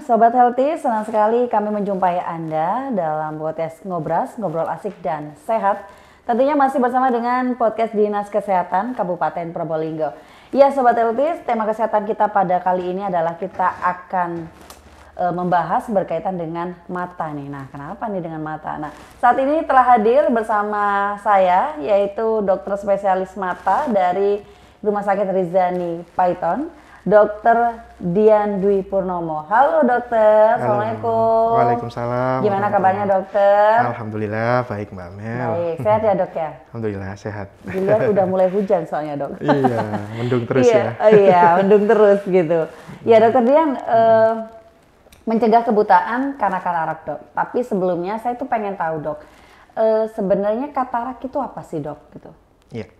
Sobat Healthy, senang sekali kami menjumpai Anda dalam podcast Ngobras, Ngobrol Asik dan Sehat. Tentunya masih bersama dengan podcast Dinas Kesehatan Kabupaten Probolinggo. Ya Sobat Healthy, tema kesehatan kita pada kali ini adalah kita akan membahas berkaitan dengan mata nih. Nah, kenapa nih dengan mata? Nah, saat ini telah hadir bersama saya yaitu dokter spesialis mata dari Rumah Sakit Rizani Paiton, Dokter Dian Dwi Purnomo. Halo dokter, Halo. Assalamualaikum. Waalaikumsalam. Gimana kabarnya dokter? Alhamdulillah baik Mbak Mel. Baik, sehat ya dok ya? Alhamdulillah sehat. Di luar udah mulai hujan soalnya dok. Iya, mendung terus Iya, ya. iya, mendung terus gitu. Ya dokter Dian, mencegah kebutaan karena katarak dok. Tapi sebelumnya saya tuh pengen tahu dok, sebenarnya katarak itu apa sih dok? Gitu. Iya.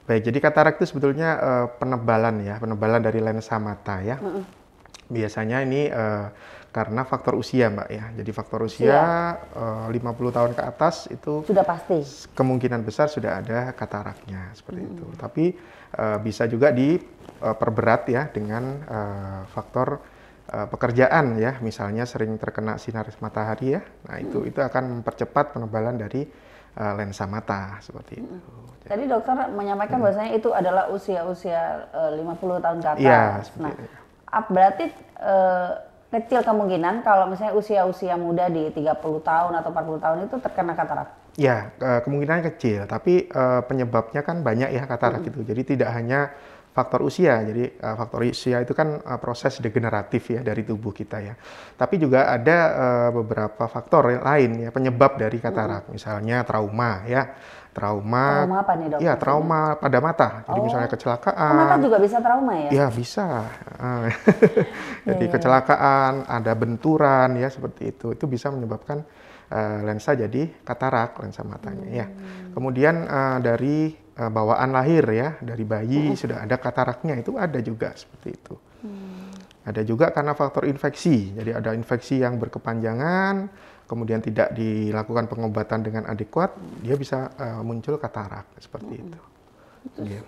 Baik, jadi katarak itu sebetulnya penebalan dari lensa mata ya. Biasanya ini karena faktor usia Mbak ya. Jadi faktor usia 50 tahun ke atas itu sudah pasti. Kemungkinan besar sudah ada kataraknya seperti itu. Tapi bisa juga diperberat ya dengan faktor pekerjaan ya, misalnya sering terkena sinar matahari ya. Nah, itu akan mempercepat penebalan dari lensa mata seperti itu. Tadi dokter menyampaikan bahwasanya itu adalah usia-usia 50 tahun ke atas. Iya, nah, berarti kecil kemungkinan kalau misalnya usia-usia muda di 30 tahun atau 40 tahun itu terkena katarak. Ya, kemungkinan kecil, tapi penyebabnya kan banyak ya katarak itu. Jadi tidak hanya faktor usia, jadi faktor usia itu kan proses degeneratif ya dari tubuh kita ya. Tapi juga ada beberapa faktor lain ya penyebab dari katarak, misalnya trauma ya. Trauma apa nih dok? Ya, trauma pada mata. Jadi misalnya kecelakaan. Mata juga bisa trauma ya? Ya, bisa. Jadi kecelakaan, ada benturan ya seperti itu. Itu bisa menyebabkan lensa jadi katarak, lensa matanya ya. Kemudian dari bawaan lahir ya, dari bayi sudah ada kataraknya, itu ada juga seperti itu. Ada juga karena faktor infeksi. Jadi ada infeksi yang berkepanjangan, kemudian tidak dilakukan pengobatan dengan adekuat, dia bisa muncul katarak seperti itu. Terus,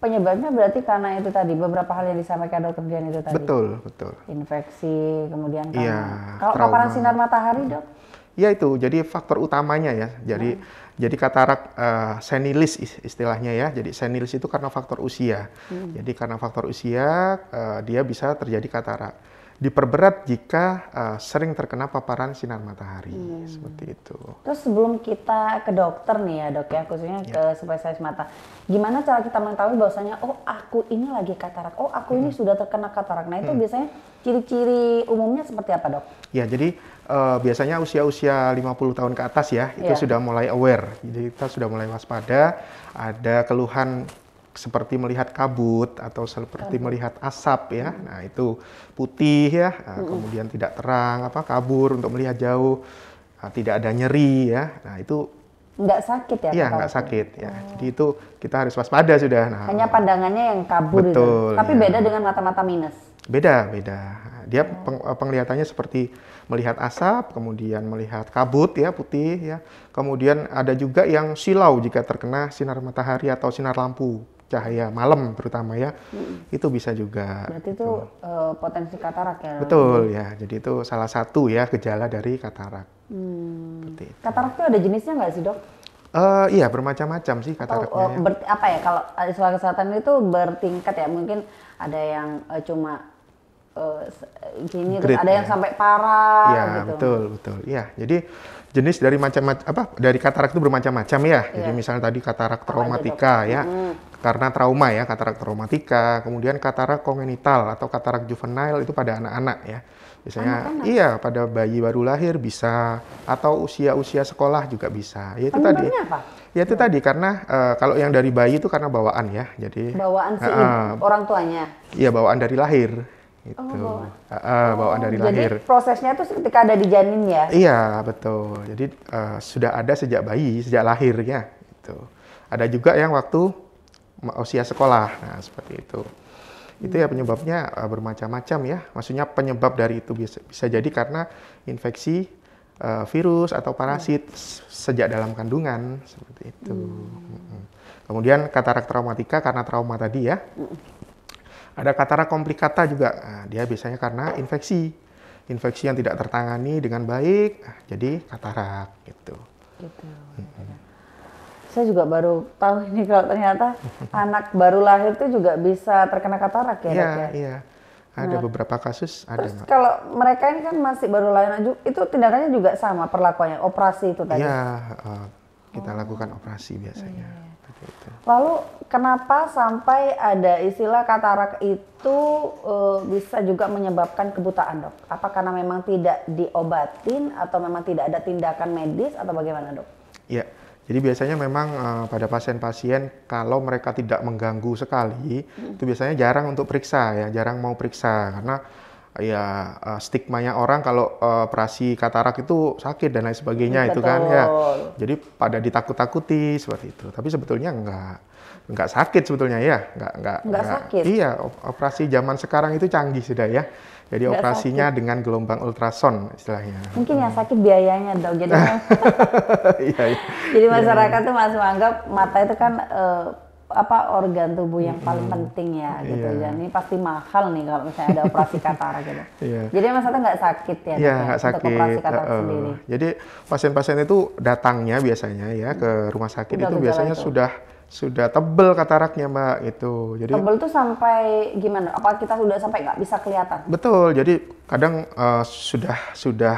penyebabnya berarti karena itu tadi beberapa hal yang disampaikan dokter Dian itu tadi. Betul. Infeksi, kemudian karena kalau paparan sinar matahari dok? Ya itu, jadi faktor utamanya ya. Jadi katarak senilis istilahnya ya. Jadi senilis itu karena faktor usia. Jadi karena faktor usia dia bisa terjadi katarak. Diperberat jika sering terkena paparan sinar matahari seperti itu. Terus sebelum kita ke dokter nih ya dok ya, khususnya ke spesialis mata, gimana cara kita mengetahui bahwasanya oh aku ini lagi katarak, oh aku ini sudah terkena katarak. Nah itu biasanya ciri-ciri umumnya seperti apa dok? Ya jadi biasanya usia-usia 50 tahun ke atas ya, itu sudah mulai aware. Jadi kita sudah mulai waspada, ada keluhan seperti melihat kabut atau seperti melihat asap ya. Nah, itu putih ya, kemudian tidak terang, kabur untuk melihat jauh, tidak ada nyeri ya. Nah, itu nggak sakit ya? Iya, nggak sakit ya. Jadi itu kita harus waspada sudah. Nah, hanya pandangannya yang kabur betul, itu. Tapi beda dengan mata-mata minus. Beda. Dia penglihatannya seperti melihat asap, kemudian melihat kabut ya, putih ya. Kemudian ada juga yang silau jika terkena sinar matahari atau sinar lampu, cahaya malam terutama ya. Itu bisa juga. Berarti itu potensi katarak ya? Betul ya. Jadi itu salah satu ya gejala dari katarak. Katarak itu ada jenisnya nggak sih dok? Iya, bermacam-macam sih kataraknya. Apa ya, kalau soal kesehatan itu bertingkat ya, mungkin ada yang cuma gini, terus ada yang sampai parah ya, gitu. Betul. Ya, jadi jenis dari dari katarak itu bermacam-macam ya. Jadi misalnya tadi katarak traumatika ya, karena trauma ya, katarak traumatika. Kemudian katarak kongenital atau katarak juvenile itu pada anak-anak ya. Biasanya iya, pada bayi baru lahir bisa, atau usia-usia sekolah juga bisa. Ya itu tadi. Apa? Ya itu tadi karena kalau yang dari bayi itu karena bawaan ya. Jadi bawaan orang tuanya. Iya, bawaan dari lahir. Gitu. Bawaan dari lahir. Jadi prosesnya itu ketika ada di janin ya? Iya, betul. Jadi sudah ada sejak bayi, sejak lahir ya. Gitu. Ada juga yang waktu usia sekolah. Nah, seperti itu. Itu ya penyebabnya bermacam-macam ya. Maksudnya penyebab dari itu bisa jadi karena infeksi virus atau parasit sejak dalam kandungan seperti itu. Kemudian katarak traumatika karena trauma tadi ya. Ada katarak komplikata juga, nah, dia biasanya karena infeksi. infeksi yang tidak tertangani dengan baik, jadi katarak gitu. Gitu. Saya juga baru tahu ini kalau ternyata anak baru lahir itu juga bisa terkena katarak ya, Iya, Dok ya? iya. Ada beberapa kasus ada, Terus Mbak. kalau mereka ini kan masih baru lahir, itu tindakannya juga sama perlakuannya, operasi itu tadi? Iya, kita lakukan operasi biasanya. Seperti itu. Lalu kenapa sampai ada istilah katarak itu bisa juga menyebabkan kebutaan, Dok? Apa karena memang tidak diobatin atau memang tidak ada tindakan medis atau bagaimana, Dok? Iya, jadi biasanya memang pada pasien-pasien kalau mereka tidak mengganggu sekali, itu biasanya jarang untuk periksa ya, jarang mau periksa karena ya stigmanya orang kalau operasi katarak itu sakit dan lain sebagainya itu kan ya. Jadi pada ditakut-takuti seperti itu. Tapi sebetulnya enggak sakit sebetulnya ya, Enggak sakit? Iya, operasi zaman sekarang itu canggih sudah ya. Jadi Nggak operasinya dengan gelombang ultrason istilahnya. Mungkin yang sakit biayanya, Dok. Jadi Iya, iya. jadi masyarakat tuh masih menganggap mata itu kan organ tubuh yang paling penting ya gitu. Iya. Dan ini pasti mahal nih kalau misalnya ada operasi katarak gitu. Iya. Jadi maksudnya nggak sakit ya, Dok, Iya, ya, nggak untuk sakit. operasi katarak sendiri. Jadi pasien-pasien itu datangnya biasanya ya ke rumah sakit Udah itu gejala biasanya itu. sudah tebel kataraknya, Mbak, itu. Jadi Tebel tuh sampai gimana? Apa kita sudah sampai nggak bisa kelihatan? betul. Jadi kadang sudah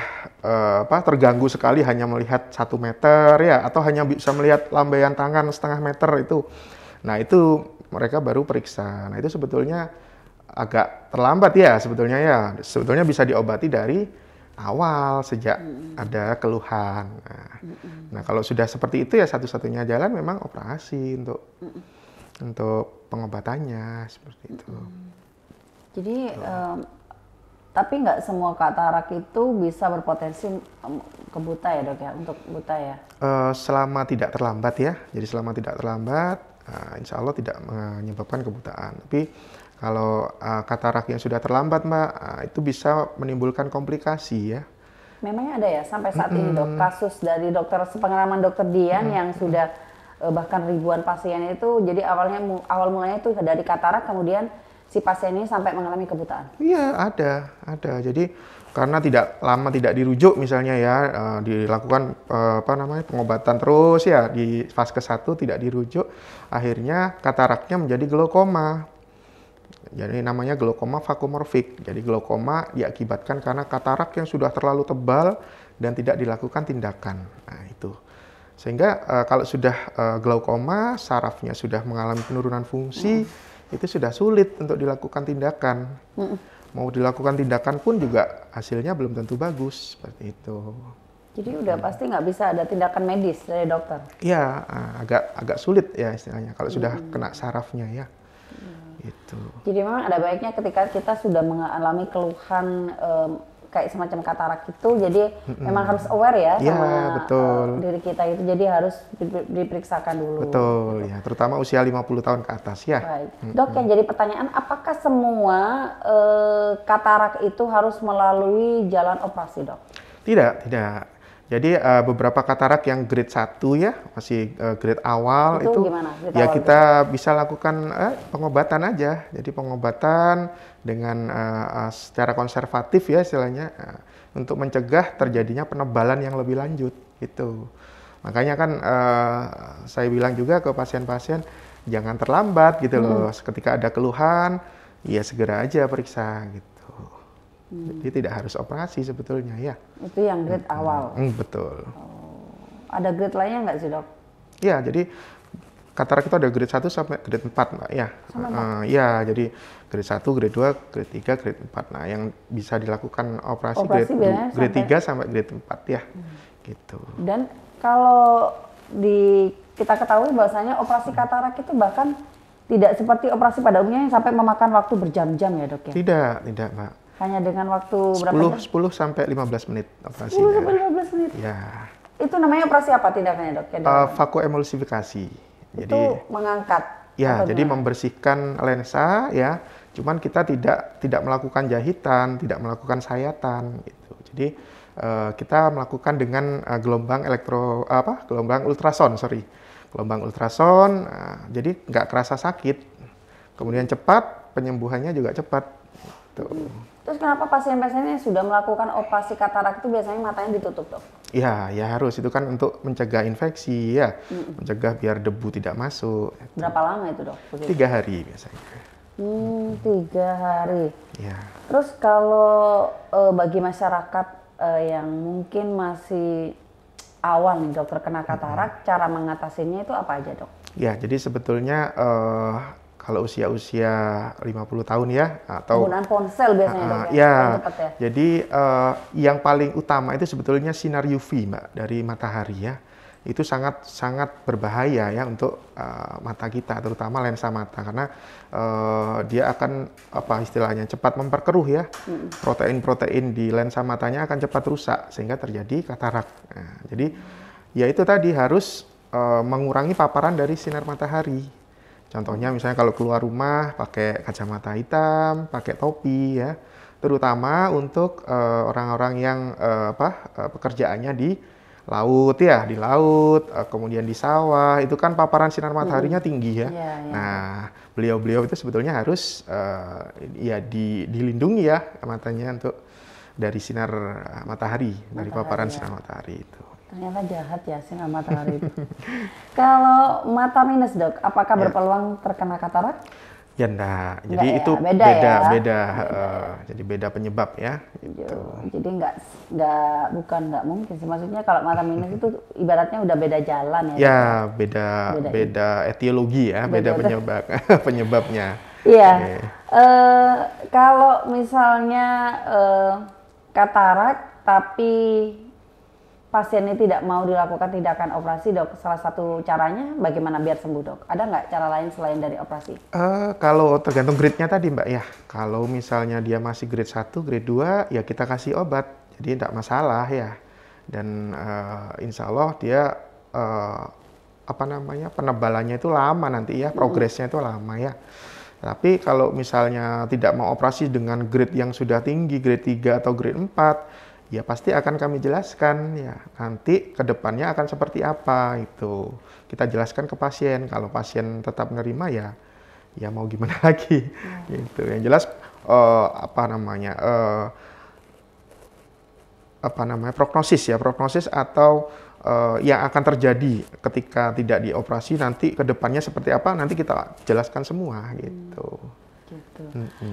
terganggu sekali hanya melihat 1 meter ya, atau hanya bisa melihat lambaian tangan setengah meter itu. Nah itu mereka baru periksa. Nah itu sebetulnya agak terlambat ya sebetulnya ya. Sebetulnya bisa diobati dari awal sejak ada keluhan. Nah kalau sudah seperti itu ya satu-satunya jalan memang operasi untuk pengobatannya seperti itu. Jadi tapi nggak semua katarak itu bisa berpotensi ke buta ya, Dok ya, untuk buta ya. Selama tidak terlambat ya. Jadi selama tidak terlambat, insya Allah tidak menyebabkan kebutaan. Tapi kalau katarak yang sudah terlambat, Mbak, itu bisa menimbulkan komplikasi ya. Memangnya ada ya sampai saat ini, Dok, kasus dari sepengalaman dokter Dian yang sudah bahkan ribuan pasien itu, jadi awal mulanya itu dari katarak, kemudian si pasien ini sampai mengalami kebutaan. Iya, ada. Jadi karena lama tidak dirujuk misalnya ya, dilakukan pengobatan terus ya di fase 1 tidak dirujuk, akhirnya kataraknya menjadi glaukoma. Jadi namanya glaukoma vakuomorfik. Jadi glaukoma diakibatkan karena katarak yang sudah terlalu tebal dan tidak dilakukan tindakan. Nah, itu. Sehingga kalau sudah glaukoma, sarafnya sudah mengalami penurunan fungsi, itu sudah sulit untuk dilakukan tindakan. Mau dilakukan tindakan pun juga hasilnya belum tentu bagus, seperti itu. Jadi udah pasti nggak bisa ada tindakan medis dari dokter? Iya, agak sulit ya istilahnya kalau sudah kena sarafnya ya. Gitu. Jadi memang ada baiknya ketika kita sudah mengalami keluhan kayak semacam katarak itu, jadi memang harus aware ya sama betul. diri kita itu, jadi harus diperiksakan dulu. Betul ya, terutama usia 50 tahun ke atas ya. Baik. Dok, yang jadi pertanyaan, apakah semua katarak itu harus melalui jalan operasi, Dok? Tidak. Jadi beberapa katarak yang grade 1 ya, masih grade awal itu gimana? Ya kita bisa lakukan pengobatan aja. Jadi pengobatan dengan secara konservatif ya istilahnya untuk mencegah terjadinya penebalan yang lebih lanjut gitu. Makanya kan saya bilang juga ke pasien-pasien jangan terlambat gitu loh. Ketika ada keluhan ya segera aja periksa gitu. Jadi tidak harus operasi sebetulnya ya. Itu yang grade awal? Betul. Ada grade lainnya nggak sih, Dok? Ya, jadi katarak itu ada grade 1 sampai grade 4, Mbak ya. Ya, jadi grade 1, grade 2, grade 3, grade 4. Nah, yang bisa dilakukan operasi grade 3 sampai grade 4 ya. Gitu. Dan kalau kita ketahui bahwasanya operasi katarak itu bahkan tidak seperti operasi pada umumnya yang sampai memakan waktu berjam-jam ya, Dok ya? Tidak, Mbak. Hanya dengan waktu berapa jam? 10 sampai 15 menit operasinya. 10 sampai 15 menit? Ya. Itu namanya operasi apa tindakannya, Dok? Vakuemulsifikasi. Itu mengangkat? Ya, jadi membersihkan lensa ya. Cuman kita tidak melakukan jahitan, tidak melakukan sayatan gitu. Jadi kita melakukan dengan gelombang ultrason. Gelombang ultrason, jadi nggak kerasa sakit. Kemudian cepat, penyembuhannya juga cepat. Tuh. Terus kenapa pasien-pasien yang sudah melakukan operasi katarak itu biasanya matanya ditutup, Dok? Ya, ya harus. Itu kan untuk mencegah infeksi ya, mencegah biar debu tidak masuk. Berapa lama itu, Dok? Begitu? 3 hari biasanya. 3 hari. Ya. Terus kalau bagi masyarakat yang mungkin masih awal nih dok terkena katarak, cara mengatasinya itu apa aja, Dok? Ya, jadi sebetulnya kalau usia-usia 50 tahun ya atau Penggunaan ponsel biasanya, Dok, ya, paling tepat ya. jadi yang paling utama itu sebetulnya sinar UV, Mbak, dari matahari ya. Itu sangat berbahaya ya untuk mata kita, terutama lensa mata, karena dia akan istilahnya cepat memperkeruh ya. Protein-protein di lensa matanya akan cepat rusak sehingga terjadi katarak. Nah, jadi ya itu tadi harus mengurangi paparan dari sinar matahari. Contohnya misalnya kalau keluar rumah pakai kacamata hitam, pakai topi ya. Terutama untuk orang-orang yang pekerjaannya di laut ya, di laut, kemudian di sawah, itu kan paparan sinar mataharinya tinggi ya. Nah, beliau-beliau itu sebetulnya harus ya dilindungi ya matanya untuk dari sinar matahari, dari paparan sinar matahari itu. Ternyata jahat ya sinar matahari itu. Kalau mata minus, Dok, apakah berpeluang terkena katarak? Ya enggak, jadi ya, itu beda. Jadi beda penyebab ya. Gitu. Jadi bukan nggak mungkin sih. Maksudnya kalau mata minus itu ibaratnya udah beda jalan ya. Ya, beda etiologi ya, beda penyebab penyebabnya. Iya. Kalau misalnya katarak tapi pasiennya tidak mau dilakukan tindakan operasi, Dok, salah satu caranya bagaimana biar sembuh, Dok? Ada nggak cara lain selain dari operasi? Kalau tergantung grade-nya tadi, Mbak ya. Kalau misalnya dia masih grade 1, grade 2, ya kita kasih obat. Jadi tidak masalah ya. Dan insya Allah dia penebalannya itu lama nanti ya, progresnya itu lama ya. Tapi kalau misalnya tidak mau operasi dengan grade yang sudah tinggi, grade 3 atau grade 4, ya pasti akan kami jelaskan ya nanti ke depannya akan seperti apa itu. Kita jelaskan ke pasien. Kalau pasien tetap menerima ya mau gimana lagi gitu. Yang jelas prognosis atau yang akan terjadi ketika tidak dioperasi nanti ke depannya seperti apa nanti kita jelaskan semua gitu.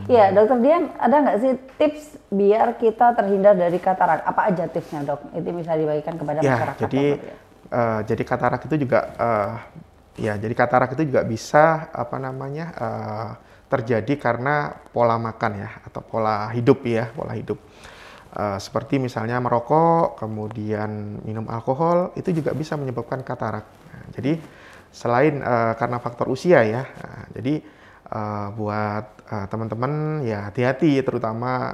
Iya, Dokter Dian, ada nggak sih tips biar kita terhindar dari katarak? Apa aja tipsnya, Dok? Itu bisa dibagikan kepada masyarakat. Jadi katarak itu juga bisa terjadi karena pola makan ya atau pola hidup. Seperti misalnya merokok, kemudian minum alkohol, itu juga bisa menyebabkan katarak. Nah, jadi selain karena faktor usia ya, jadi buat teman-teman ya hati-hati, terutama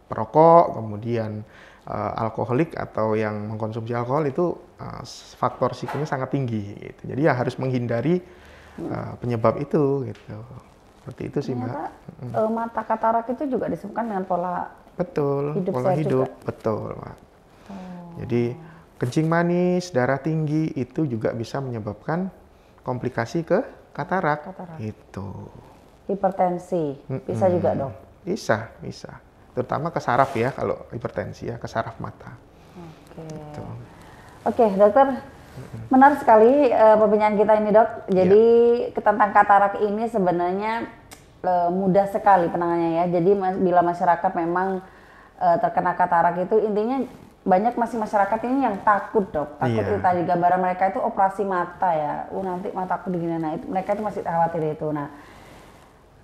perokok, kemudian alkoholik atau yang mengkonsumsi alkohol itu faktor risikonya sangat tinggi. Gitu. Jadi ya harus menghindari penyebab itu. Gitu. Seperti itu sih, Mbak. Mata katarak itu juga disebabkan dengan pola hidup. Betul, Mbak. Jadi kencing manis, darah tinggi itu juga bisa menyebabkan komplikasi ke katarak. Itu. Hipertensi bisa juga, Dok? Bisa. Terutama ke saraf ya kalau hipertensi ya, ke saraf mata. Oke, Dokter. Menarik sekali perbincangan kita ini, Dok. Jadi tentang katarak ini sebenarnya mudah sekali penanganannya ya. Jadi bila masyarakat memang terkena katarak itu intinya banyak masih masyarakat ini yang takut, Dok. Takut itu tadi gambaran mereka itu operasi mata ya. Nanti mataku begini. Nah, mereka itu masih khawatir itu. Nah,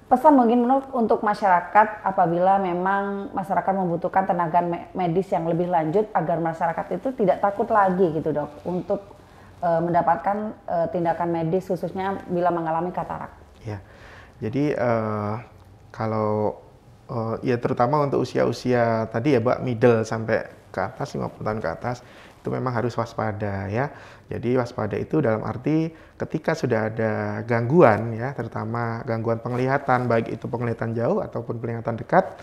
pesan mungkin untuk masyarakat apabila memang masyarakat membutuhkan tenaga medis yang lebih lanjut agar masyarakat itu tidak takut lagi gitu, Dok, untuk mendapatkan tindakan medis khususnya bila mengalami katarak. Ya, jadi kalau ya terutama untuk usia-usia tadi ya, Mbak, middle sampai ke atas 50 tahun ke atas itu memang harus waspada ya. Jadi waspada itu dalam arti ketika sudah ada gangguan ya, terutama gangguan penglihatan, baik itu penglihatan jauh ataupun penglihatan dekat,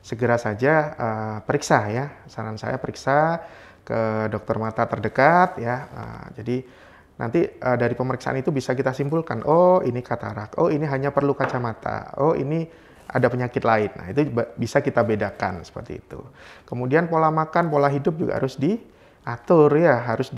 segera saja periksa ya. Saran saya periksa ke dokter mata terdekat ya. Jadi nanti dari pemeriksaan itu bisa kita simpulkan, oh ini katarak, oh ini hanya perlu kacamata, oh ini ada penyakit lain. Nah, itu bisa kita bedakan seperti itu. Kemudian pola makan, pola hidup juga harus diatur ya, harus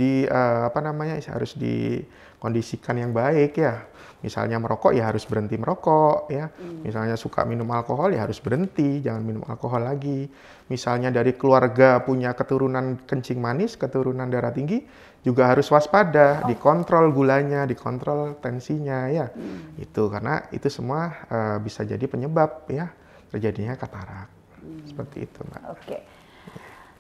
harus dikondisikan yang baik ya. Misalnya merokok ya harus berhenti merokok ya. Misalnya suka minum alkohol ya harus berhenti, jangan minum alkohol lagi. Misalnya dari keluarga punya keturunan kencing manis, keturunan darah tinggi, juga harus waspada, dikontrol gulanya, dikontrol tensinya ya. Itu karena itu semua bisa jadi penyebab ya terjadinya katarak. Seperti itu, Mbak. Oke.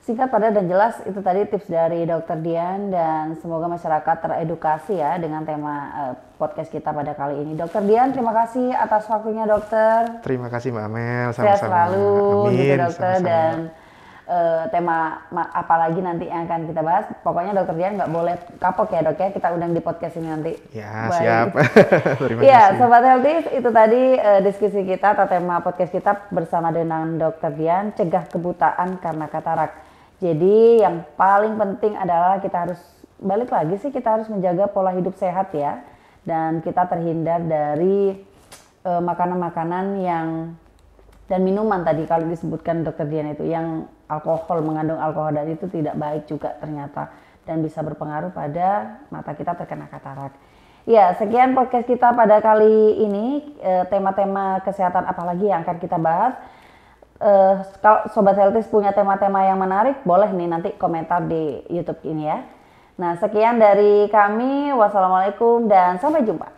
Singkat, padat, dan jelas, itu tadi tips dari Dr. Dian, dan semoga masyarakat teredukasi ya dengan tema podcast kita pada kali ini. Dr. Dian, terima kasih atas waktunya, dokter. Terima kasih, Mbak Amel. Sama-sama. Sehat selalu, Amin, gitu, dokter. sama-sama. Dan tema apa lagi nanti yang akan kita bahas. Pokoknya Dr. Dian nggak boleh kapok ya, dok ya. Kita undang di podcast ini nanti. Ya, baik. siap. Terima Iya, kasih. Sobat Healthy, itu tadi diskusi kita atau tema podcast kita bersama dengan Dr. Dian, cegah kebutaan karena katarak. Jadi yang paling penting adalah kita harus, balik lagi sih, kita harus menjaga pola hidup sehat ya. Dan kita terhindar dari makanan-makanan yang, dan minuman tadi kalau disebutkan Dr. Dian itu, yang alkohol, mengandung alkohol, dan itu tidak baik juga ternyata. Dan bisa berpengaruh pada mata kita terkena katarak. Ya, sekian podcast kita pada kali ini. Tema-tema kesehatan apalagi yang akan kita bahas. Kalau Sobat Healthy punya tema-tema yang menarik, boleh nih nanti komentar di YouTube ini ya. Nah, sekian dari kami. Wassalamualaikum dan sampai jumpa.